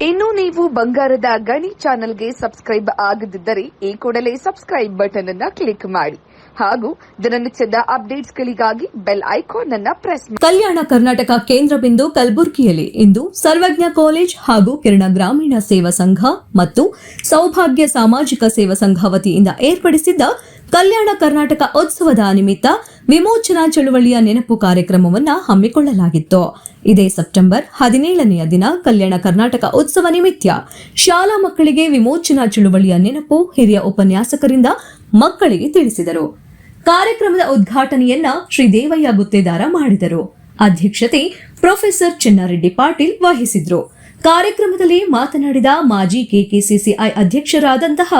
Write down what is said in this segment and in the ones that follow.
ಇನ್ನು ನೀವು ಬಂಗಾರದ ಗಣಿ ಚಾನೆಲ್ಗೆ ಸಬ್ಸ್ಕ್ರೈಬ್ ಆಗದಿದ್ದರೆ ಈ ಕೂಡಲೇ ಸಬ್ಸ್ಕ್ರೈಬ್ ಬಟನ್ ಅನ್ನು ಕ್ಲಿಕ್ ಮಾಡಿ ಹಾಗೂ ದಿನನಿತ್ಯದ ಅಪ್ಡೇಟ್ಸ್ಗಳಿಗಾಗಿ ಬೆಲ್ ಐಕಾನ್ ಅನ್ನು ಪ್ರೆಸ್ ಮಾಡಿ. ಕಲ್ಯಾಣ ಕರ್ನಾಟಕ ಕೇಂದ್ರ ಬಿಂದು ಕಲಬುರಗಿಯಲ್ಲಿ ಇಂದು ಸರ್ವಜ್ಞ ಕಾಲೇಜ್ ಹಾಗೂ ಕಿರಣ ಗ್ರಾಮೀಣ ಸೇವಾ ಸಂಘ ಮತ್ತು ಸೌಭಾಗ್ಯ ಸಾಮಾಜಿಕ ಸೇವಾ ಸಂಘ ವತಿಯಿಂದ ಏರ್ಪಡಿಸಿದ್ದ ಕಲ್ಯಾಣ ಕರ್ನಾಟಕ ಉತ್ಸವದ ನಿಮಿತ್ತ ವಿಮೋಚನಾ ಚಳುವಳಿಯ ನೆನಪು ಕಾರ್ಯಕ್ರಮವನ್ನು ಹಮ್ಮಿಕೊಳ್ಳಲಾಗಿತ್ತು. ಇದೇ ಸೆಪ್ಟೆಂಬರ್ 17ನೆಯ ದಿನ ಕಲ್ಯಾಣ ಕರ್ನಾಟಕ ಉತ್ಸವ ನಿಮಿತ್ತ ಶಾಲಾ ಮಕ್ಕಳಿಗೆ ವಿಮೋಚನಾ ಚಳುವಳಿಯ ನೆನಪು ಹಿರಿಯ ಉಪನ್ಯಾಸಕರಿಂದ ಮಕ್ಕಳಿಗೆ ತಿಳಿಸಿದರು. ಕಾರ್ಯಕ್ರಮದ ಉದ್ಘಾಟನೆಯನ್ನ ಶ್ರೀ ದೇವಯ್ಯ ಗುತ್ತೇದಾರ ಮಾಡಿದರು. ಅಧ್ಯಕ್ಷತೆ ಪ್ರೊಫೆಸರ್ ಚಿನ್ನಾರೆಡ್ಡಿ ಪಾಟೀಲ್ ವಹಿಸಿದ್ರು. ಕಾರ್ಯಕ್ರಮದಲ್ಲಿ ಮಾತನಾಡಿದ ಮಾಜಿ ಕೆಕೆಸಿಸಿಐ ಅಧ್ಯಕ್ಷರಾದಂತಹ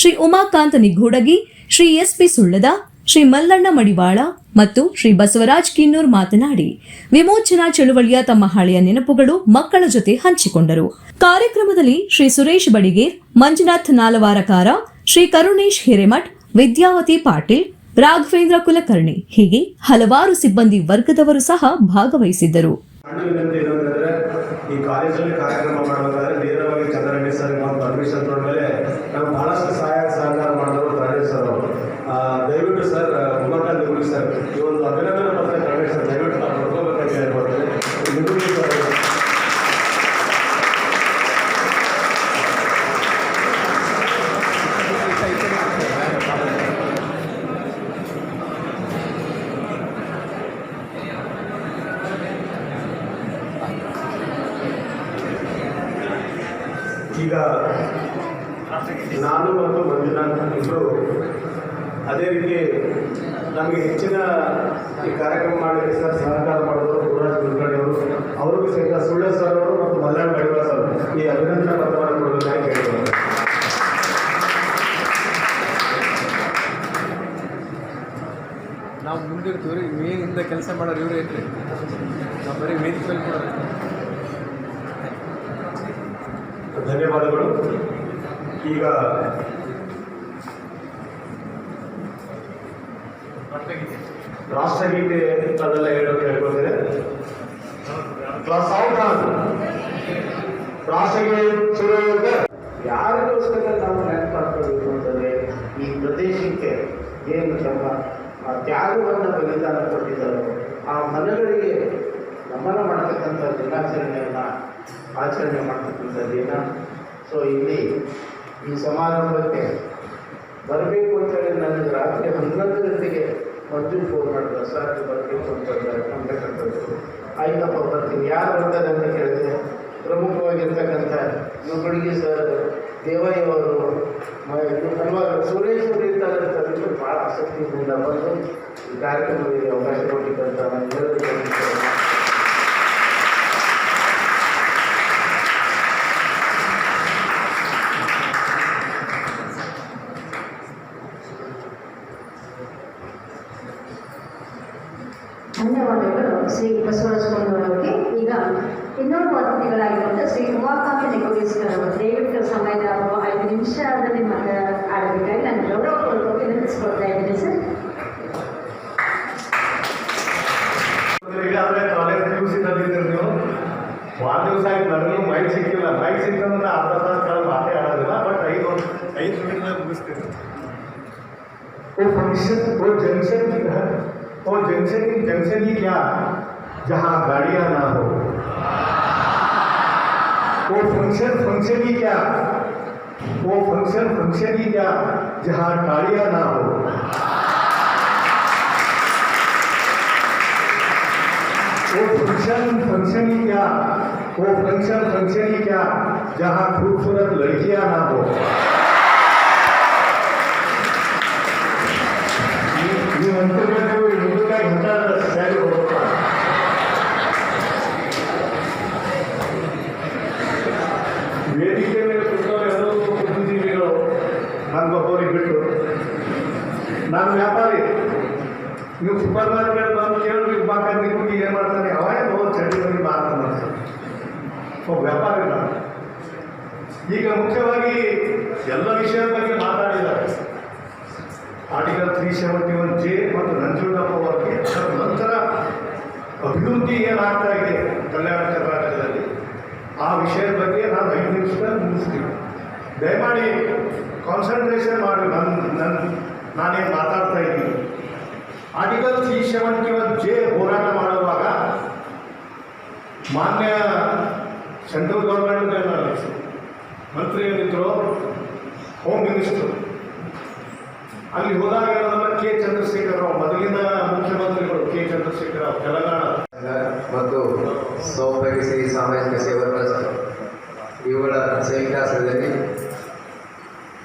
ಶ್ರೀ ಉಮಾಕಾಂತ್ ನಿಗೂಡಗಿ, ಶ್ರೀ ಎಸ್ಪಿ ಸುಳ್ಳದ, ಶ್ರೀ ಮಲ್ಲಣ್ಣ ಮಡಿವಾಳ ಮತ್ತು ಶ್ರೀ ಬಸವರಾಜ್ ಕಿನ್ನೂರ್ ಮಾತನಾಡಿ ವಿಮೋಚನಾ ಚಳುವಳಿಯ ತಮ್ಮ ಹಳೆಯ ನೆನಪುಗಳು ಮಕ್ಕಳ ಜೊತೆ ಹಂಚಿಕೊಂಡರು. ಕಾರ್ಯಕ್ರಮದಲ್ಲಿ ಶ್ರೀ ಸುರೇಶ್ ಬಡಿಗೇರ್, ಮಂಜುನಾಥ್ ನಾಲವಾರಕಾರ, ಶ್ರೀ ಕರುಣೇಶ್ ಹಿರೇಮಠ್, ವಿದ್ಯಾವತಿ ಪಾಟೀಲ್, ರಾಘವೇಂದ್ರ ಕುಲಕರ್ಣಿ ಹೀಗೆ ಹಲವಾರು ಸಿಬ್ಬಂದಿ ವರ್ಗದವರು ಸಹ ಭಾಗವಹಿಸಿದ್ದರು. ಈ ಕಾಲೇಜಲ್ಲಿ ಕಾರ್ಯಕ್ರಮ ಮಾಡಬೇಕಾದ್ರೆ ನೇರವಾಗಿ ಚಂದ್ರರೆಡ್ಡಿ ಸರ್ ಪರ್ಮಿಷನ್ ತೊಗೊಂಡ್ಮೇಲೆ ನಾವು ಬಹಳಷ್ಟು ಸಹಕಾರ ಮಾಡಿದ್ರು ಕರಣೇಶ್ ಸರ್ ಅವರು. ದಯವಿಟ್ಟು ಸರ್ ಉಮಾಕಾಂತ್ ನಿಗೂಡಿ ಸರ್ ಈ ಒಂದು ಅಭಿನಂದನೆ ಪತ್ರ ಕರಣೇಶ್ ಸರ್ ದಯವಿಟ್ಟು ನಾವು ನೋಡ್ಕೋಬೇಕಾಗಿ ಹೇಳ್ಕೊಡ್ತೇನೆ. ನಿಗೂಡಿ ಸರ್ ಈಗ ನಾನು ಮತ್ತು ಮಂಜುನಾಥ್ ಇಬ್ಬರು ಅದೇ ರೀತಿ ನಮಗೆ ಹೆಚ್ಚಿನ ಈ ಕಾರ್ಯಕ್ರಮ ಮಾಡಲಿಕ್ಕೆ ಸರ್ ಸಹಕಾರ ಮಾಡೋದು ಗುರುರಾಜ್ ಕುಲಕರ್ಣಿ ಅವರು, ಅವ್ರಿಗೂ ಸಹಿತ ಸುಳ್ಳ ಸರ್ ಅವರು ಮತ್ತು ಮಲ್ಲಣ್ಣ ಮಡಿವಾಳ ಸರ್ ಈ ಅಭಿನಂದನಾ ಪತ್ರವನ್ನು ಕೊಡಬೇಕಾಗಿ ಹೇಳಿದ್ದಾರೆ. ನಾವು ಮುಂದಿರ್ತೀವಿ ರೀ, ಮೇನಿಂದ ಕೆಲಸ ಮಾಡೋರು ಇವ್ರು ಏನ್ರಿ, ನಾವು ಬರೀ ವೇದಿಕೆ ಮೇಲೆ ಕೊಡೋರು. ಧನ್ಯವಾದಗಳು. ಈಗ ರಾಷ್ಟ್ರಗೀತೆ ಅದೆಲ್ಲ ಹೇಳೋಕೆ ಹೇಳ್ಕೊಳ್ತೇನೆ. ರಾಷ್ಟ್ರಗೀತೆ ಯಾರಿಗೋಸ್ಕರ ನಾವು ನೆನಪಾಡ್ಕೊಳ್ಬೇಕು ಅಂತಂದರೆ ಈ ಪ್ರದೇಶಕ್ಕೆ ಏನು ತಮ್ಮ ತ್ಯಾಗವನ್ನು ಬಲಿದಾನ ಕೊಟ್ಟಿದ್ದಾರೋ ಆ ಮನಗಳಿಗೆ ನಮನ ಮಾಡ್ತಕ್ಕಂಥ ದಿನಾಚರಣೆಯನ್ನು ಆಚರಣೆ ಮಾಡ್ತಕ್ಕಂಥ ದಿನ. ಸೊ ಇಲ್ಲಿ ಈ ಸಮಾರಂಭಕ್ಕೆ ಬರಬೇಕು ಅಂತೇಳಿ ನನಗೆ ರಾತ್ರಿ 11 ಗಂಟೆಗೆ ಮಂಜು ಫೋನ್ ಮಾಡಿದ್ರು, ಸರ್ ಬರಬೇಕು ಅಂತಕ್ಕಂಥದ್ದು. ಆಯ್ತಪ್ಪ ಬರ್ತೀನಿ, ಯಾರು ಬರ್ತಾರೆ ಅಂತ ಕೇಳಿದೆ. ಪ್ರಮುಖವಾಗಿರ್ತಕ್ಕಂಥ ನುಗ್ಗುಡಿಗೆ ಸರ್, ದೇವಯ್ಯ ಅವರು, ಹಲವಾರು ಸುರೇಶ್ ಅವರು ಇರ್ತಾರೆ ಅಂತ ಭಾಳ ಆಸಕ್ತಿಯಿಂದ ಬಂದು ಈ ಕಾರ್ಯಕ್ರಮದಲ್ಲಿ ಅವಕಾಶ ಕೊಟ್ಟಿದ್ದಂಥ ನಾನು ಹೇಳಬೇಕು. ಧನ್ಯವಾದಗಳು ಶ್ರೀ ಬಸವರಾಜ ಅವರಿಗೆ. ಈಗ ಇನ್ನೊಂದು ಅತಿಥಿಗಳಾಗಿರುವಂಥ ಶ್ರೀ ಉಮಾಕಾಂತ್ ನಿಗೂಡಿ ಸರ್ ಅವರು ದಯವಿಟ್ಟು ಸಮಯದ 5 ನಿಮಿಷದಲ್ಲಿ ಆಡಬೇಕಾಗಿ ನಾನು ಗೌರವಪೂರ್ವಕವಾಗಿ ವಿನಂತಿಸಿಕೊಳ್ತಾ ಇದ್ದೀನಿ ಸರ್. ಕಾಲೇಜ್ ನೀವು ಒಂದು ದಿವಸ ಆಗಿ ನನಗೂ ಮೈಕ್ ಸಿಕ್ಕಿಲ್ಲ. ಮೈಕ್ ಸಿಕ್ಕಂದ್ರೆ ಅರ್ಧ ತಾಸು ಕಾಲ ಮಾತೇ ಆಡೋದಿಲ್ಲ, ಬಟ್ 5 ಮಿನಿಟ್ನಲ್ಲಿ ಮುಗಿಸ್ತೇನೆ. वो जंक्शन ही क्या जहाँ गाड़ियाँ ना हो, वो फंक्शन ही क्या, वो फंक्शन ही क्या जहाँ गाड़ियाँ ना हो, वो फंक्शन ही क्या, वो फंक्शन ही क्या जहाँ खूबसूरत लड़कियाँ ना हो. ವೇದಿಕೆ ಮೇಲೆ ಕೂತವ್ರು ಎಲ್ಲರೂ ಬುದ್ಧಿಜೀವಿಗಳು, ನನಗೊಬ್ಬರಿಗೆ ಬಿಟ್ಟು. ನಾನು ವ್ಯಾಪಾರಿ, ನೀವು ಸೂಪರ್ ಮಾರ್ಕೆಟ್ ಬಂದು ಕೇಳಿ ಬಾಕಿ ಕುಡಿ ಏನು ಮಾಡ್ತಾನೆ, ಅವಾಗೋ ಚಡ್ಡಿ ಬಂದು ಮಾತಾಡ್ತಾರೆ. ವ್ಯಾಪಾರಿ ನಾನು. ಈಗ ಮುಖ್ಯವಾಗಿ ಎಲ್ಲ ವಿಷಯದ ಬಗ್ಗೆ ಮಾತಾಡಿದ್ದಾರೆ. ಆರ್ಟಿಕಲ್ 371J ಮತ್ತು ನಂಜುಂಡಪ್ಪ ಅವರಿಗೆ ನಂತರ ಅಭಿವೃದ್ಧಿ ಏನಾಗ್ತಾ ಇದೆ ಕಲ್ಯಾಣ ಕರ್ನಾಟಕದಲ್ಲಿ ಆ ವಿಷಯದ ಬಗ್ಗೆ ನಾನು 5 ನಿಮಿಷದಲ್ಲಿ ಮುಗಿಸ್ತೀನಿ. ದಯಮಾಡಿ ಕಾನ್ಸಂಟ್ರೇಷನ್ ಮಾಡಿ ನಾನೇನು ಮಾತಾಡ್ತಾ ಇದ್ದೀನಿ. ಆರ್ಟಿಕಲ್ 371J ಹೋರಾಟ ಮಾಡುವಾಗ ಮಾನ್ಯ ಸೆಂಟ್ರಲ್ ಗೌರ್ಮೆಂಟ್ ಮಂತ್ರಿ ಏನಿದ್ರು, ಹೋಮ್ ಮಿನಿಸ್ಟರ್, ಅಲ್ಲಿ ಹೋದಾಗ ಕೆ ಚಂದ್ರಶೇಖರ್ ರಾವ್, ಮೊದಲಿನ ಮುಖ್ಯಮಂತ್ರಿಗಳು ಕೆ ಚಂದ್ರಶೇಖರ್ ರಾವ್, ತೆಲಂಗಾಣ ಮತ್ತು ಸೌಭಾಗ್ಯಶ್ರೀ ಸಾಮಾಜಿಕ ಸೇವಾ ಟ್ರಸ್ಟ್ ಇವುಗಳ ಸಂಯುಕ್ತಾಶ್ರಯದಲ್ಲಿ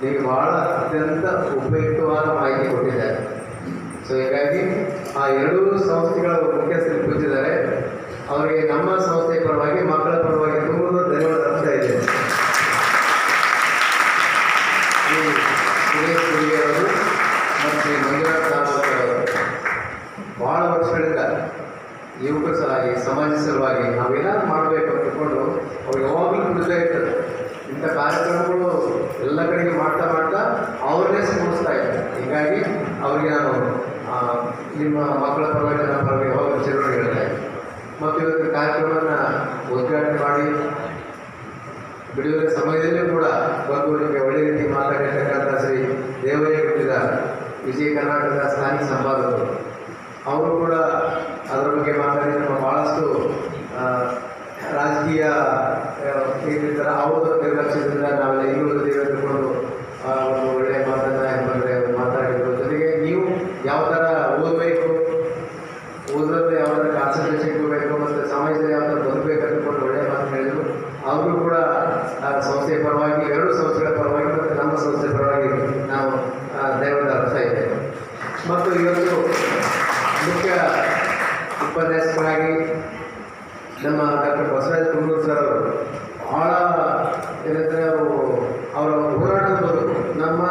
ನಿಮಗೆ ಬಹಳ ಅತ್ಯಂತ ಉಪಯುಕ್ತವಾದ ಮಾಹಿತಿ ಕೊಟ್ಟಿದ್ದಾರೆ. ಸೊ ಹೀಗಾಗಿ ಆ ಎರಡೂ ಸಂಸ್ಥೆಗಳ ಮುಖ್ಯಸ್ಥರು ಕೂತಿದ್ದಾರೆ. ಅವರಿಗೆ ನಮ್ಮ ಸಂಸ್ಥೆ ಪರವಾಗಿ, ಮಕ್ಕಳ ಪರವಾಗಿ ತುಂಬ ಧನ್ಯವಾದ ಅರ್ಥ ಇದೆ. ಸುರೇಶ್ ಗುಡಿಯವರು ಮತ್ತು ಮಂಜುನಾಥ್ ಅವರು ಬಹಳ ವರ್ಷಗಳಿಂದ ಯುವಕರ ಸಲುವಾಗಿ, ಸಮಾಜ ಸಲುವಾಗಿ ನಾವೇನಾದ್ರು ಮಾಡಬೇಕು ಅಂದ್ಕೊಂಡು ಅವ್ರಿಗೆ ಯಾವಾಗಲೂ ಕುಡಿತಾ ಇರ್ತದೆ. ಇಂಥ ಕಾರ್ಯಕ್ರಮಗಳು ಎಲ್ಲ ಕಡೆಗೆ ಮಾಡ್ತಾ ಅವ್ರನ್ನೇ ಸ್ಫೂರ್ತಿಸ್ತಾ ಇದ್ದಾರೆ. ಹೀಗಾಗಿ ಅವರಿಗೆ ನಾನು ನಿಮ್ಮ ಮಕ್ಕಳ ಪರವಾಗಿ, ನನ್ನ ಪರವಾಗಿ ಯಾವಾಗಲೂ ಚಳುವಳಿ ಹೇಳ್ತಾ ಇದ್ದೆ. ಮತ್ತು ಇವತ್ತು ಕಾರ್ಯಕ್ರಮವನ್ನು ಉದ್ಘಾಟನೆ ಮಾಡಿ ಬಿಡುವ ಸಮಯದಲ್ಲೂ ಕೂಡ ಬಂದು ನಿಮಗೆ ಒಳ್ಳೆಯ ರೀತಿ ಮಾತಾಡಿರ್ತಕ್ಕಂಥ ಶ್ರೀ ದೇವಯ್ಯ ಹುಟ್ಟಿದ ವಿಜಯ ಕರ್ನಾಟಕದ ಸ್ಥಾನಿಕ ಸಂಪಾದಕರು ಅವರು ಕೂಡ ಅದರ ಬಗ್ಗೆ ಮಾತಾಡಿ ನಮ್ಮ ಭಾಳಷ್ಟು ರಾಜಕೀಯ ಏನಿರ್ತಾರೆ ಅವರು ನಿರ್ಲಕ್ಷ್ಯದಿಂದ ನಾವೆಲ್ಲ ಇನ್ನೂರು ತಿಳ್ಕೊಂಡು ಒಂದು ಒಳ್ಳೆಯ ಮಾತನ್ನು ಮಾತಾಡಿದ್ರು. ಜೊತೆಗೆ ನೀವು ಯಾವ ಥರ ಓದಬೇಕು, ಓದೋದು ಯಾವ ಥರ ಕಾನ್ಸಂಟ್ರೇಷನ್ ಇರಬೇಕು ಮತ್ತು ಸಮಾಜದಲ್ಲಿ ಯಾವ ಥರ ಬದುಕಬೇಕು ಅಂದ್ಕೊಂಡು ಒಳ್ಳೆಯ ಮಾತು ಹೇಳಿದರು. ಅವರು ಕೂಡ ಸಂಸ್ಥೆಯ ಪರವಾಗಿ, ಎರಡು ಸಂಸ್ಥೆಗಳ ಪರವಾಗಿ ಮತ್ತು ನಮ್ಮ ಸಂಸ್ಥೆ ಪರವಾಗಿ ನಾವು ಧನ್ಯವಾದ ಅರ್ಥ ಇದೆ. ಮತ್ತು ಇವತ್ತು ಮುಖ್ಯ ಉಪನ್ಯಾಸಕರಾಗಿ ನಮ್ಮ ಡಾಕ್ಟರ್ ಬಸವರಾಜ ಕುಂದೂರು ಸರ್ ಅವರು ಭಾಳ ಏನಂದರೆ ಅವರ ಹೋರಾಟದ ಬದುಕು ನಮ್ಮ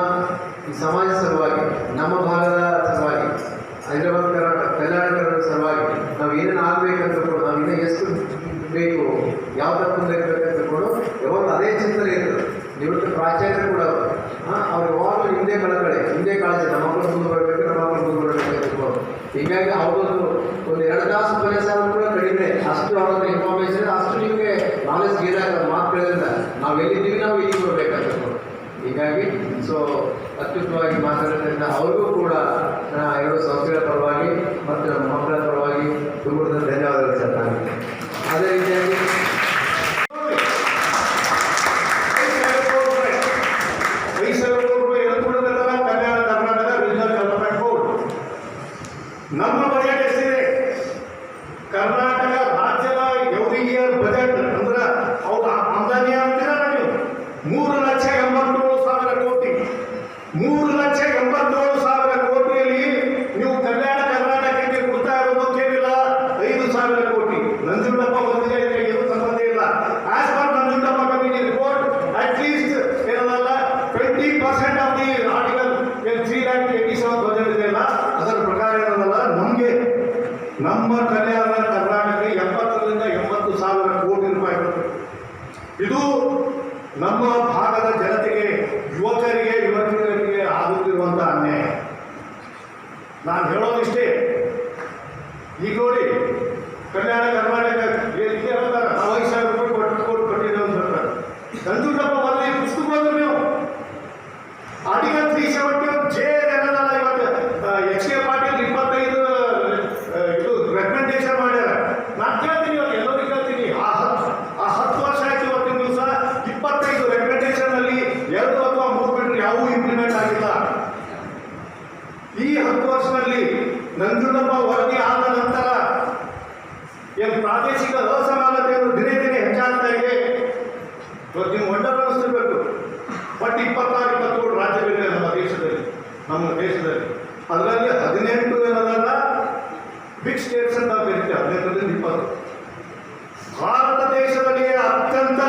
ಈ ಸಮಾಜ ಸಲುವಾಗಿ, ನಮ್ಮ ಭಾಗದ ಸಲುವಾಗಿ, ಹೈದರಾಬಾದ್ ಕಲ್ಯಾಣ ಕರ್ನಾಟಕದ ಸಲುವಾಗಿ ನಾವು ಏನೇನು ಆಗಬೇಕಂತ ನಾವು ಇನ್ನೂ ಎಷ್ಟು ಬೇಕು, ಯಾವ ತಪ್ಪು ಬೇಕಂತ ತಿಳ್ಕೊಂಡು ಯಾವಾಗ ಅದೇ ಚಿಂತನೆ ಇರ್ತದೆ. ನಿವೃತ್ತ ಪ್ರಾಚಾರ್ಯರು ಕೂಡ ಅವ್ರು ಯಾವಾಗಲೂ ಹಿಂದೆ ಕಾಳಜಿ ನಮ್ಮ ಮಕ್ಕಳು ಮುಂದೆ ಬರಬೇಕು, ನಮ್ಮ ಮಕ್ಕಳು ಮುಂದೆ ಬರಬೇಕು ಅಂತ ತಿಳ್ಕೊಂಡು. ಹೀಗಾಗಿ ಅವ್ರದ್ದು ಒಂದು 2 ತಾಸು ಉಪನ್ಯಾಸ ಕೂಡ ಕಡಿಮೆ, ಅಷ್ಟು ಅವ್ರದ್ದು ಇನ್ಫಾರ್ಮೇಷನ್, ಅಷ್ಟು ನಿಮಗೆ ನಾಲೆಜ್ ಗೇನ್ ಮಾತು ಕೇಳೋದ್ರಿಂದ ನಾವು ಎಲ್ಲಿದ್ದೀವಿ, ನಾವು ಇಲ್ಲಿ ಬರಬೇಕಂತ ತಿಳ್ಕೊಂಡು. ಹೀಗಾಗಿ ಅತ್ಯುತ್ತಮವಾಗಿ ಮಾತಾಡೋದ್ರಿಂದ ಅವ್ರಿಗೂ ಕೂಡ ಎರಡು ಸಂಸ್ಥೆಗಳ ಪರವಾಗಿ ಮತ್ತು ನಮ್ಮ ಮಕ್ಕಳ ಪರವಾಗಿ ತುಂಬ ಧನ್ಯವಾದಗಳು ಸರ್. ನನಗೆ ಅದೇ ರೀತಿಯಾಗಿ Kalyana Karnataka regional development board ನಮ್ಮ ಬಜೆಟ್ ಎಷ್ಟಿದೆ? ಕರ್ನಾಟಕ ರಾಜ್ಯದ ಎವ್ರಿ ಇಯರ್ ಬಜೆಟ್ ಅಂದ್ರೆ ಅವ್ರ ಆಮದಾನಿ ಅಂತೀರ ನೀವು 3,87,000 ಕೋಟಿ. 3,87,000 ಕೋಟಿಯಲ್ಲಿ ನೀವು ಕಲ್ಯಾಣ ಕರ್ನಾಟಕಕ್ಕೆ ಕೊಡ್ತಾ ಇರೋದು ಕೇವಲ 5,000 ಕೋಟಿ. ನಂಜುಂಡಪ್ಪ ಬಂದಿದೆ, ಏನು ಸಂಬಂಧ ಇಲ್ಲ. As per Nanjundappa committee report at least ಏನಲ್ಲ 20% ಆಫ್ ದಿ ಆರ್ಟಿಕಲ್ 3,87,000 ಬಜೆಟ್ ಇದೆಯಲ್ಲ, ಅದರ ಪ್ರಕಾರ ಏನಲ್ಲ ನಮಗೆ ನಮ್ಮ ಕಲ್ಯಾಣ ಕರ್ನಾಟಕಕ್ಕೆ 70,000 ರಿಂದ 80,000 ಕೋಟಿ ರೂಪಾಯಿ ಬರುತ್ತೆ. ಇದು ನಮ್ಮ ಭಾಗದ ಜನತೆಗೆ, ಯುವಕರಿಗೆ, ಯುವತಿಯರಿಗೆ ಆಗುತ್ತಿರುವಂಥ ಅನ್ಯಾಯ. ನಾನು ಹೇಳೋದಿಷ್ಟೇ, ಈಗ ನೋಡಿ ಕಲ್ಯಾಣ ಕರ್ನಾಟಕ 5,000 ರೂಪಾಯಿ ಕೊಟ್ಟಿದೆ ಅಂತ ಹೇಳ್ತಾರೆ. ನಂಜುಂಡಪ್ಪ ಬಂದು ಪುಸ್ತಕ ಬಂದ್ರು ನೀವು ಆರ್ಟಿಕಲ್ 371J ಏನಲ್ಲ, ಇವತ್ತು ಎಚ್ ಕೆ ಪಾಟೀಲ್ 25 ಇದು ರೆಕಮೆಂಡೇಶನ್ ಮಾಡ್ಯಾರ. ನಾನು ಕೇಳ್ತೀನಿ, ಇವಾಗ ಎಲ್ಲರಿಗೂ ಕೇಳ್ತೀನಿ, ಆ 10 ವರ್ಷ ಆಯ್ತು ಇವತ್ತಿನ ದಿವಸ 25 ರೆಕಮೆಂಡೇಶನ್ ಅಲ್ಲಿ 2 ಅಥವಾ 3 ಬಿಟ್ಟರೆ ಯಾವುವು ಇಂಪ್ಲಿಮೆಂಟ್ ಆಗಿಲ್ಲ. ಈ 10 ವರ್ಷದಲ್ಲಿ ನಂಜುಂಡಪ್ಪ ವರದಿ ಆದ ನಂತರ ಏನು ಪ್ರಾದೇಶಿಕ ಅಸಮಾನತೆಯನ್ನು ದಿನೇ ದಿನೇ ಹೆಚ್ಚಾಗ್ತಾ ಇದೆ. ಇವತ್ತು ನೀವು ವಂಡರ್ ಅನಿಸ್ತಿರ್ಬೇಕು, ಬಟ್ 26-27 ರಾಜ್ಯಗಳಿವೆ ನಮ್ಮ ದೇಶದಲ್ಲಿ. ಅದರಲ್ಲಿ 18 ಏನಲ್ಲ ಬಿಗ್ ಸ್ಟೇಟ್ಸ್ ಅಂತ ಕರೀತೀವಿ, 18ರಿಂದ 20. ಭಾರತ ದೇಶದಲ್ಲಿ ಅತ್ಯಂತ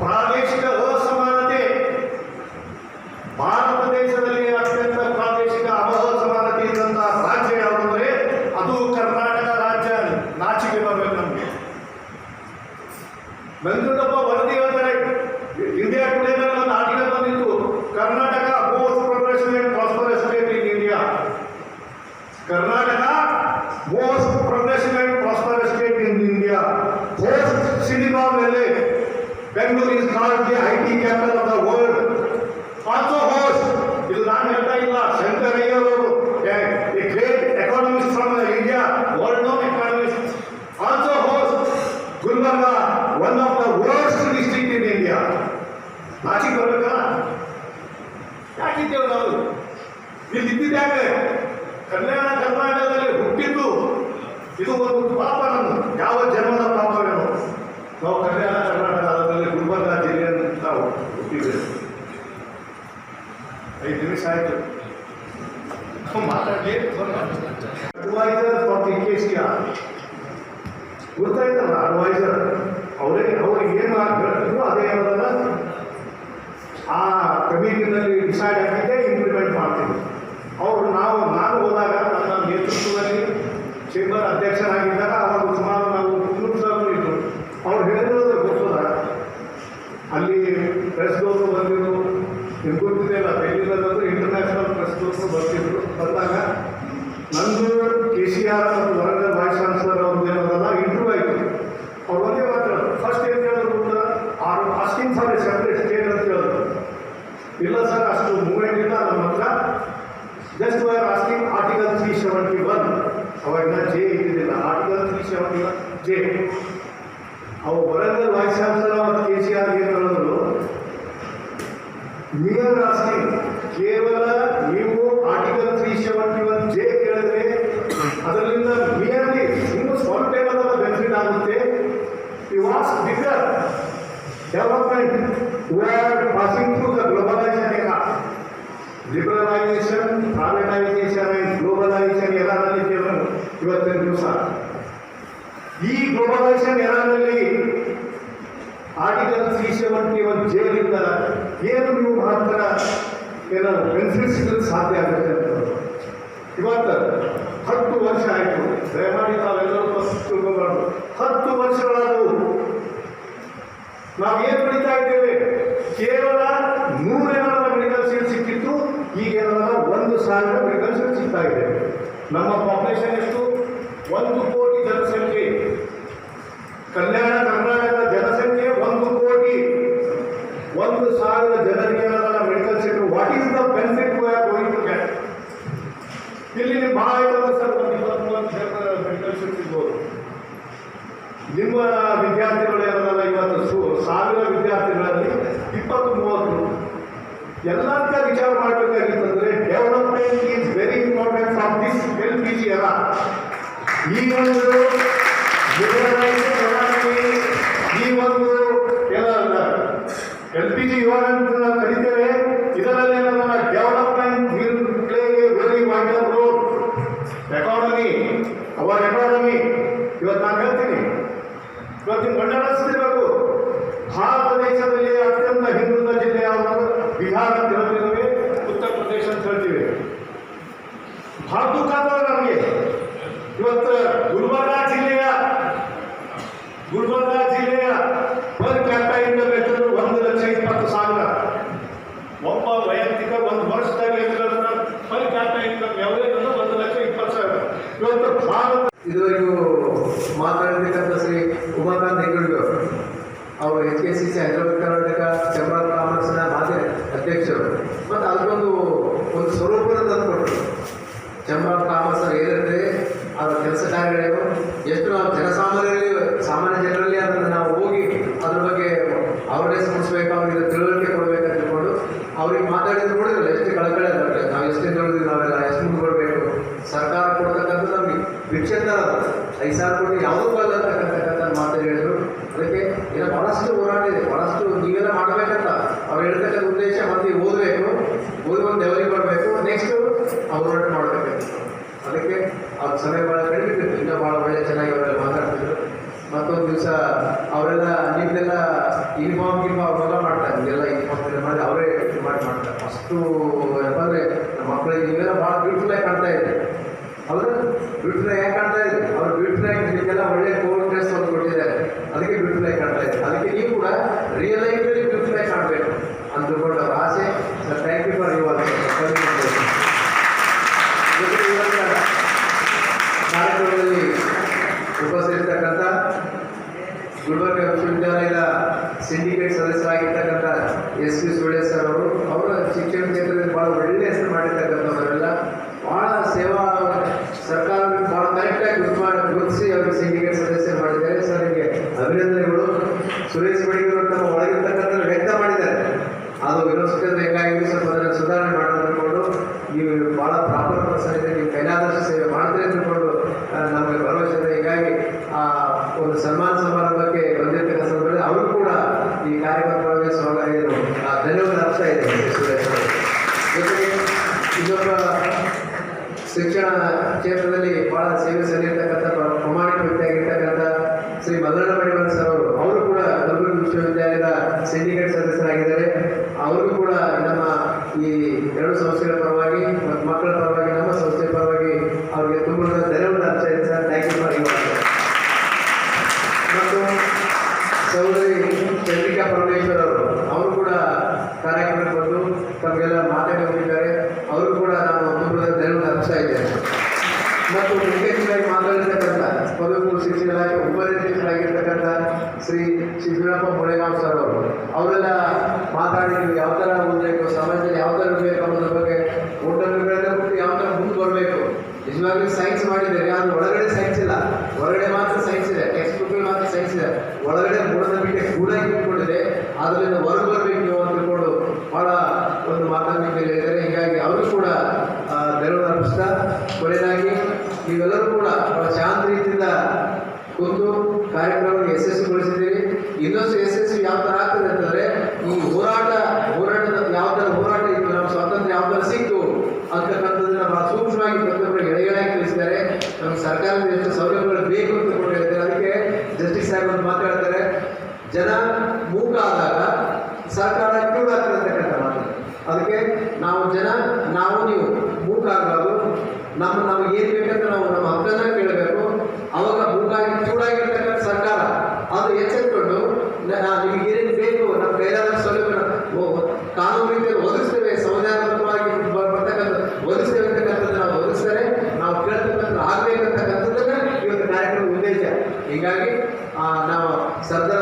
ಪ್ರಾದೇಶಿಕ ಅಸಮಾನತೆ, ಭಾರತ ದೇಶದಲ್ಲಿ ಅತ್ಯಂತ ಪ್ರಾದೇಶಿಕ ಅಸಮಾನತೆ ಇದ್ದಂತಹ ರಾಜ್ಯ ಯಾವುದಂದ್ರೆ ಅದು ಕರ್ನಾಟಕ ರಾಜ್ಯ. ನಾಚಿಕೆ ಬರಬೇಕು ನಮಗೆ. ನಂಜುಂಡಪ್ಪ ವರದಿ ಹೇಳ್ತಾರೆ, ಇಂಡಿಯಾ ಟುಡೇ ಒಂದು ಆರ್ಟಿಕಲ್ ಬಂದಿತ್ತು, Karnataka most progressive and prosperous state in India. Karnataka most progressive and prosperous state in India. Post cinema ಮೇಲೆ Bangalore is called the IT capital of the world. Also host, ಇದು ನಾನು ಹೇಳ್ತಾ ಇಲ್ಲ, ಶಂಕರಯ್ಯನವರು, a great economist from India, world known economist, also host Gulbarga, one of the worst district in India. ನಾಚಿಕೆ ಬರ್ಬೇಕಲ್ಲ, ಯಾಕಿದ್ದೇವೆ ನಾವು ಇಲ್ಲಿ ಇದ್ದಿದ್ದಾಗ ಕಲ್ಯಾಣ ಕರ್ನಾಟಕದಲ್ಲಿ ಹುಟ್ಟಿದ್ದು ಇದು ಒಂದು ಪಾಪ. ನಮ್ದು ಯಾವ ಜನ್ಮದ ಪಾಪವೇನು, ನಾವು ಕಲ್ಯಾಣ ಕರ್ನಾಟಕದಲ್ಲಿ ಗುಲ್ಬರ್ಗ ಜಿಲ್ಲೆಯನ್ನು ನಾವು ಹುಟ್ಟಿದ್ದೇವೆ. 5 ನಿಮಿಷ ಆಯ್ತು ಮಾತಾಡಿ. ಅಡ್ವೈಸರ್ ಫಾರ್ ದಿ KCR ಗೊತ್ತಾಯ್ತಲ್ಲ, ಅಡ್ವೈಸರ್ ಅವ್ರಿಗೆ ಏನು ಆಗ್ಬೇಕು ಅದೇ ಏನಲ್ಲ, ಆ ಕಮಿಟಿನಲ್ಲಿ ಡಿಸೈಡ್ ಆಗಿದ್ದೆ ಇಂಪ್ಲಿಮೆಂಟ್ ಮಾಡ್ತೀವಿ. ನಾನು ಹೋದಾಗ ನನ್ನ ನೇತೃತ್ವದಲ್ಲಿ ಚೇಂಬರ್ ಅಧ್ಯಕ್ಷರಾಗಿದ್ದಾಗ ಅವಾಗ ಸುಮಾರು ನಾವು 300 ಸಾವಿರ ಇದ್ದು. ಅವ್ರು ಹೇಳಿರೋದು ಗೊತ್ತದ, ಅಲ್ಲಿ ಪ್ರೆಸ್ದವರು ಬಂದಿದ್ರು, ನಿಮ್ಗೆ ಗೊತ್ತಿದೆಯಲ್ಲ, ಬೆಂಗಳೂರಲ್ಲಿ ಇಂಟರ್ನ್ಯಾಷನಲ್ ಪ್ರೆಸ್ದವರು ಬಂದಾಗ ನಂದು KCR ಮತ್ತು ವರಂಗಲ್ ವೈಸ್ ಚಾನ್ಸಲರ್ ಅವ್ರದ್ದು ಏನೋದಲ್ಲ ಇಂಟರ್ವ್ಯೂ ಆಯಿತು. ಅವ್ರು ಒಂದೇ ಮಾತಾಡೋದು, ಫಸ್ಟ್ ಏನು ಹೇಳಿದ್ರು ಗೊತ್ತಾ, asking for A separate state ಅಂತ ಹೇಳಿದ್ರು. ಇಲ್ಲ ಸರ್, ಅಷ್ಟು ಮೂವ್ಮೆಂಟ್ ಇಲ್ಲ ನಮ್ಮ ಹತ್ರ, just we are asking article 371. ಅವಾಗ ಜೆ ಇದ್ದಿದ್ದಿಲ್ಲ, ಆರ್ಟಿಕಲ್ 371 ಜೆ. ಅವು ವರಂಗಲ್ ವೈಸ್ ಚಾನ್ಸಲರ್ ಮತ್ತು KCR ಏನು ಹೇಳಿದ್ರು, ಮಿಯರ್ ಆಸ್ಕಿಂಗ್, ಕೇವಲ ನೀವು ಆರ್ಟಿಕಲ್ 371 ಜೆ ಕೇಳಿದ್ರೆ ಅದರಿಂದ ಮಿಯರ್ಲಿ ಇನ್ನು ಸ್ವಲ್ಪ ಏನಾದರೂ ಬೆನಿಫಿಟ್ ಆಗುತ್ತೆ. You ask bigger development, we are passing through the globalisation era. Liberalisation, privatisation and globalisation ಎರಾದಲ್ಲಿ ಇವತ್ತಿನ ದಿವಸ ಈ ಗ್ಲೋಬಲೈಸೇಷನ್ ಎರಾದಲ್ಲಿ ಆರ್ಟಿಕಲ್ 371 ಜೇಲಿಂದ ಏನು ನೀವು ಮಾತ್ರ ಏನೋ ಬೆನಿಫಿಟ್ ಸಿಗಲು ಸಾಧ್ಯ ಆಗುತ್ತೆ ಅಂತ ಇವತ್ತು 10 ವರ್ಷ ಆಯಿತು. ದಯಮಾಡಿ ನಾವೆಲ್ಲರೂ ತಿಳ್ಕೊಬಾರ್ದು. 10 ವರ್ಷಗಳಾದವು, ನಾವೇನು ಬೆಳೀತಾ ಇದ್ದೇವೆ, ಕೇವಲ 100 ಮೆಡಿಕಲ್ ಸೀಟ್ ಸಿಕ್ಕಿತ್ತು, ಈಗ 1,000 ಮೆಡಿಕಲ್ ಸೀಟ್ ಸಿಗ್ತಾ ಇದೆ. ನಮ್ಮ ಪಾಪ್ಯುಲೇಷನ್ ಎಷ್ಟು? 1 ಕೋಟಿ ಜನಸಂಖ್ಯೆ. ಕಲ್ಯಾಣ ಕರ್ನಾಟಕದ ಜನಸಂಖ್ಯೆ 1 ಕೋಟಿ. 1,000 ಜನರಿಗೆ medical seat. What is the benefit we are going to get? ಇಲ್ಲಿ ನೀವು ಭಾಳ ಆಯ್ತಲ್ಲ ಸರ್, 23 ಮೆಡಿಕಲ್ ಸೀಟ್ ಸಿಗ್ಬೋದು. ನಿಮ್ಮ ವಿದ್ಯಾರ್ಥಿಗಳು ಏನಲ್ಲ, ಇವತ್ತು 1000 ವಿದ್ಯಾರ್ಥಿಗಳಲ್ಲಿ 20-30 ಎಲ್ಲಕ್ಕ ವಿಚಾರ ಮಾಡಬೇಕಾಗಿತ್ತಂದ್ರೆ development is very important from this LPG era. ಈ ಒಂದು ಈ ಒಂದು LPG ಯುವ ಅಂತ ಕರೀತೇವೆ. ಇದರಲ್ಲಿ ಏನಲ್ಲ, development will play a very vital role. Economy, our economy ಇವತ್ತು ನಾನು ಹೇಳ್ತೀನಿ, ಇವತ್ತಿನ ಮಂಡಳಿಸ್ತಿರ್ಬೇಕು. ಭಾರತ ದೇಶದಲ್ಲಿ ಅತ್ಯಂತ ಹಿಂದುಳಿದ ಜಿಲ್ಲೆ ಯಾವುದು? ಬಿಹಾರ ಅಂತ ಹೇಳ್ತಿದ್ದೇವೆ, ಉತ್ತರ ಪ್ರದೇಶ ಅಂತ ಹೇಳ್ತೀವಿ. ಭಾಳ ದುಃಖ ಆಗ್ತದೆ ನಮಗೆ. ಇವತ್ತು ಗುಲ್ಬರ್ಗ ಜಿಲ್ಲೆಯ ಪರ್ ಕ್ಯಾಪಿಟಲ್ ಇನ್ಕಮ್ ಎಷ್ಟು? 1,20,20,000. ಒಬ್ಬ ವೈಯಕ್ತಿಕ ಒಂದು ವರ್ಷದಲ್ಲಿ ಪರ್ ಕ್ಯಾಪಿಟಲ್ ಇನ್ಕಮ್ ಯಾವುದೇ 1,20,20,000. ಇವತ್ತು ಭಾರತ ಇದುವರೆಗೂ ಮಾತಾಡತಕ್ಕಂಥ ಶ್ರೀ ಉಮಾಕಾಂತ್ ಹೆಗ್ಗಡ್ಗೆ ಅವರು HKCC Hyderabad Karnataka chamber of ಕಾಮರ್ಸ್ನ ಮಾಜಿ ಅಧ್ಯಕ್ಷರು. ಮತ್ತು ಅದಕ್ಕೊಂದು ಸ್ವರೂಪನ ತಂದುಕೊಟ್ರು. ಚೇಂಬರ್ ಆಫ್ ಕಾಮರ್ಸ್ ಏನಿರುತ್ತೆ ಅದರ ಕೆಲಸ ಕಾರ್ಯಗಳೇನು, ಎಷ್ಟು ನಾವು ಸಾಮಾನ್ಯ ಜನರಲ್ಲಿ ಅದನ್ನು ನಾವು ಹೋಗಿ ಅದ್ರ ಬಗ್ಗೆ ಅವೇರ್ನೆಸ್ ಮೂಡಿಸ್ಬೇಕು, ಅವ್ರಿಗೆ ತಿಳುವಳಿಕೆ ಕೊಡಬೇಕಂತ ತಿಳ್ಕೊಂಡು ಅವ್ರಿಗೆ ಮಾತಾಡಿದ್ರು ನೋಡಿದ್ರಲ್ಲ, ಎಷ್ಟು ಕಳಕಳಿ ಅದ. ನಾವು ಎಷ್ಟು ನೋಡಿದ್ವಿ, ನಾವೆಲ್ಲ ಎಷ್ಟು ಮುಂದೆ ಕೊಡಬೇಕು. ಸರ್ಕಾರ ಕೊಡ್ತಕ್ಕಂಥದ್ದು ನಮಗೆ ಭಿಕ್ಷೆಂದ 5,000 ಕೋಟಿ ಯಾವುದಕ್ಕೂ ಅಲ್ಲ ಅಂತಕ್ಕಂಥ ಮಾತು ಹೇಳಿದ್ರು. ಅದಕ್ಕೆ ಏನೋ ಭಾಳಷ್ಟು ಹೋರಾಟ ಇದೆ, ಭಾಳಷ್ಟು ನೀವೆಲ್ಲ ಮಾಡಬೇಕಂತ ಅವ್ರು ಹೇಳ್ತಕ್ಕಂಥ ಉದ್ದೇಶ. ಮತ್ತೆ ಓದಬೇಕು, ಓದಿ ಒಂದು ಡೆವಲಪ್ ಮಾಡಬೇಕು, ನೆಕ್ಸ್ಟು ಹೋರಾಟ ಮಾಡಬೇಕಂತ. ಅದಕ್ಕೆ ಅವ್ರ ಸಮಯ ಭಾಳ ಕಡಿಮೆ, ಇನ್ನೂ ಭಾಳ ಒಳ್ಳೆ ಚೆನ್ನಾಗಿ ಅವರೆಲ್ಲ ಮಾತಾಡ್ತಿದ್ರು. ಮತ್ತೊಂದು ದಿವಸ ಅವರೆಲ್ಲ ನಿಮ್ದೆಲ್ಲ ಯೂನಿಫಾರ್ಮ್ ಅವರೆಲ್ಲ ಮಾಡ್ತಾರೆ, ನಿಮಗೆಲ್ಲ ಯೂನಿಫಾರ್ಮ್ ಮಾಡಿ ಅವರೇ ಮಾಡ್ತಾರೆ. ಅಷ್ಟು ಏನಪ್ಪ ಅಂದರೆ ನಮ್ಮ ಮಕ್ಕಳಿಗೆ ನೀವೆಲ್ಲ ಭಾಳ ಬ್ಯೂಟಿಫುಲ್ಲಾಗಿ ಕಾಣ್ತಾ ಇದೆ. ಅವರು ಬ್ಯೂಟಿಫುಲ್ ಯಾಕೆ ಕಾಣ್ತಾ ಇದೆ? ಅವ್ರು ಬ್ಯೂಟಿಫುಲ್ ಆಗಿ ನಿಮಗೆಲ್ಲ ಒಳ್ಳೆ ಕೋಲ್ ಡ್ರೆಸ್ ಒಂದು ಕೊಟ್ಟಿದ್ದಾರೆ, ಅದಕ್ಕೆ ಬ್ಯೂಟಿಫುಲ್ ಆಗಿ ಕಾಣ್ತಾ ಇದೆ. ಅದಕ್ಕೆ ನೀವು ಕೂಡ ರಿಯಲ್ ಲೈಫಲ್ಲಿ ಬ್ಯೂಟಿಫುಲ್ ಆಗಿ ಕಾಣಬೇಕು ಅಂತ ತಿಳ್ಕೊಂಡು ಅವ್ರ ಆಸೆ. Sir, thank you for you all. ಕಾರ್ಯಕ್ರಮದಲ್ಲಿ ಉಪಸ್ಥಿತಕ್ಕಂಥ ಗುಲ್ಬರ್ಗ ವಿಶ್ವವಿದ್ಯಾಲಯ ವಿಶ್ವವಿದ್ಯಾಲಯದ ಸಿಂಡಿಕೇಟ್ ಸದಸ್ಯರಾಗಿರ್ತಕ್ಕಂಥ ಎಸ್ ಪಿ ಸುಳ್ಳೆ ಸರ್ ಅವರ ಶಿಕ್ಷಣ ಕ್ಷೇತ್ರದಲ್ಲಿ ಭಾಳ ಒಳ್ಳೆ ಹೆಸರು ಮಾಡಿರ್ತಕ್ಕಂಥವರೆಲ್ಲ ಭಾಳ ಸೇವಾ ಸರ್ಕಾರದಲ್ಲಿ ಭಾಳ ಕರೆಕ್ಟಾಗಿ ಗುರುತಿಸಿ ಅವರಿಗೆ ಸಿಂಡಿಕೇಟ್ ಸದಸ್ಯ ಮಾಡಿದ್ದಾರೆ. ಸರ್ ನಿಮಗೆ ಅಭಿನಂದನೆಗಳು. ಸುರೇಶ್ ಬಡಿಗರು ತಮ್ಮ ಒಳಗಿರ್ತಕ್ಕಂಥ ವ್ಯಕ್ತ ಮಾಡಿದ್ದಾರೆ. ಅದು ಯೂನಿವರ್ಸಿಟಿ ಬೇಕಾಗಿದ್ದು ಸ್ವಲ್ಪ ಅದನ್ನು ಸುಧಾರಣೆ ಮಾಡೋದು ಅಂದ್ಕೊಂಡು ನೀವು ಭಾಳ ಪ್ರಾಪರ್ ಪರ್ಸನ್ ಇದೆ, ನೀವು ಕೈಲಾದಷ್ಟು ಸೇವೆ ಮಾಡ್ತೀರಿ ಅಂದ್ಕೊಂಡು ನಮಗೆ ಭರವಸೆ ಇದೆ. ಹೀಗಾಗಿ ಆ ಒಂದು ಸನ್ಮಾನ ಸಮಾರಂಭಕ್ಕೆ ಬಂದಿರ್ತಕ್ಕಂಥ ಸಂದರ್ಭದಲ್ಲಿ ಅವರು ಕೂಡ ಈ ಕಾರ್ಯಕ್ರಮಗಳಿಗೆ ಧನ್ಯವಾದ ಅರ್ಥ ಇದೆ. ಜೊತೆಗೆ ಇನ್ನೊಬ್ಬ ಶಿಕ್ಷಣ ಕ್ಷೇತ್ರದಲ್ಲಿ ಬಹಳ ಸೇವೆ ಸಲ್ಲಿರ್ತಕ್ಕಂಥ ಪ್ರಾಮಾಣಿಕ ವ್ಯಕ್ತಿಯಾಗಿರ್ತಕ್ಕಂಥ ಶ್ರೀ ಮಲ್ಲಣ್ಣ ಮಡಿವಾಳ ಸರ್ ಅವರು ಕೂಡ ಕಲಬುರಗಿ ವಿಶ್ವವಿದ್ಯಾಲಯದ ಸಿಂಡಿಕೇಟ್ ಸದಸ್ಯರಾಗಿದ್ದಾರೆ. ಅವರು ಕೂಡ ನಮ್ಮ ಈ ಎರಡು ಸಂಸ್ಥೆಗಳ ಪರವಾಗಿ ಮತ್ತು ಮಕ್ಕಳ ಪರವಾಗಿ ನಮ್ಮ ಸಂಸ್ಥೆ ಪರವಾಗಿ ಅವರಿಗೆ ತುಂಬ ಧನ್ಯವಾದ ಅರ್ಥ ಇದೆ sir. Thank you for your. ಮತ್ತು ಸಹೋದರಿ ಚಂದ್ರಿಕಾ ಪರಮೇಶ್ವರ್ ಅವರು ಕೂಡ ಕಾರ್ಯಕ್ರಮಕ್ಕೆ ಬಂದು ತಮಗೆಲ್ಲ ಮಾತಾಡಿದ್ದಾರೆ. ಅವರು ಕೂಡ ನಾನು ತುಂಬ ಧನ್ಯವಾದ ಅರ್ಥ ಇದ್ದೇನೆ. ಮತ್ತು ಮುಖ್ಯವಾಗಿ ಮಾತಾಡಿರ್ತಕ್ಕಂಥ ಪದವಿ ಶಿಕ್ಷಣ ಇಲಾಖೆ ಉಪನಿರ್ದೇಶಕರಾಗಿರ್ತಕ್ಕಂಥ ಶ್ರೀ ಶಿವಪ್ಪ ಮುಳೆಗಾಂವ್ ಸರ್ ಅವರೆಲ್ಲ ಮಾತಾಡಿದ್ರು. ಯಾವ ಥರ ಓದಬೇಕು, ಸಮಾಜದಲ್ಲಿ ಯಾವ ಥರ ಇರಬೇಕು ಅನ್ನೋದ್ರ ಬಗ್ಗೆ ಓಟರ್ಗಳನ್ನ ಬಿಟ್ಟು ಯಾವ ಥರ ಮುಂದೆ ಬರಬೇಕು. ನಿಜವಾಗ್ಲೂ ಸೈನ್ಸ್ ಮಾಡಿದ್ದಾರೆ, ಅದು ಒಳಗಡೆ ಸೈನ್ಸ್ ಇಲ್ಲ, ಹೊರಗಡೆ ಮಾತ್ರ ಸೈನ್ಸ್ ಇದೆ, ಟೆಕ್ಸ್ಟ್ ಬುಕ್ ಮಾತ್ರ ಸೈನ್ಸ್ ಇದೆ, ಒಳಗಡೆ ಮೂಢನಂಬಿಕೆ ಕೂಡ ಇಟ್ಕೊಂಡಿದೆ. ಅದರಿಂದ ಹೊರಗೆ ಬರಬೇಕು ನೀವು ಅಂತ ತಿಳ್ಕೊಂಡು ಭಾಳ ಒಂದು ಮಾತನ್ನು ಹೇಳಿದ್ದಾರೆ. ಹೀಗಾಗಿ ಅವರು ಕೂಡ ಧನ್ಯವಾದ ಅರ್ಪಿಸ್ತಾ ಕೊನೆಯದಾಗಿ ನೀವೆಲ್ಲರೂ ಕೂಡ ಬಹಳ ಶಾಂತ ರೀತಿಯಿಂದ ಕುಂತು ಕಾರ್ಯಕ್ರಮವನ್ನು ಯಶಸ್ವಿಗೊಳಿಸಿದ್ದೀರಿ. ಇನ್ನೊಂದು ಯಶಸ್ವಿ ಯಾವ ಥರ ಆಗ್ತದೆ ಅಂತಂದರೆ ಈ ಹೋರಾಟದ ಯಾವ ಥರ ಹೋರಾಟ ಇತ್ತು, ನಮ್ಮ ಸ್ವಾತಂತ್ರ್ಯ ಯಾವ ಥರ ಸಿಕ್ತು ಅಂತಕ್ಕಂಥದ್ದನ್ನ ಬಹಳ ಸೂಕ್ಷ್ಮವಾಗಿ ಪ್ರತಿಯೊಬ್ಬರಿಗೆ ಎಳೆಗಳಾಗಿ ತಿಳಿಸಿದ್ದಾರೆ. ನಮ್ಗೆ ಸರ್ಕಾರದ ಎಷ್ಟು ಸೌಲಭ್ಯಗಳು ಬೇಕು ಅಂತ ಕೊಟ್ಟು ಹೇಳ್ತಾರೆ. ಅದಕ್ಕೆ ಜಸ್ಟಿಸ್ ಸಾಹೇಬ್ ಅಂತ ಮಾತಾಡ್ತಾರೆ, ಜನ ಮೂಕ ಆದಾಗ ಸರ್ಕಾರ ಕಿವುಡಾಗ್ತದೆ ಅಂತಕ್ಕಂಥ ಮಾತು. ಅದಕ್ಕೆ ನಾವು ನೀವು ಮೂಕ ಆಗಬಾರ್ದು. ನಮಗೆ ಏನು ಬೇಕಂತ ನಾವು ನಮ್ಮ ಹಕ್ಕನ್ನ ಕೇಳಬೇಕು. ಅವಾಗ ಮೂಕಾಗಿ ಕಿವುಡಾಗಿರ್ತಕ್ಕಂಥ ಸರ್ಕಾರ ಅದು ಎಚ್ಚೆತ್ಕೊಂಡು ನಿಮಗೆ ಏನೇನು ಬೇಕು ನಮ್ಮ ಕೈಲಾದ ಸೌಲಭ್ಯ ಕಾನೂನು ರೀತಿಯಲ್ಲಿ ಒದಗಿಸ್ತೇವೆ, ಸಂವಿಧಾನಬದ್ಧವಾಗಿ ಬರ್ತಕ್ಕಂಥ ಒದಗಿಸ್ತೇವೆ ಅಂತಕ್ಕಂಥದ್ದು ನಾವು ಒದಗಿಸ್ತಾರೆ. ನಾವು ಕೇಳ್ತಕ್ಕಂಥ ಆಗ್ಬೇಕಂತಕ್ಕಂಥದ್ದನ್ನ ಇವತ್ತು ಕಾರ್ಯಕ್ರಮದ ಉದ್ದೇಶ. ಹೀಗಾಗಿ ನಾವು ಸರ್ದಾರ್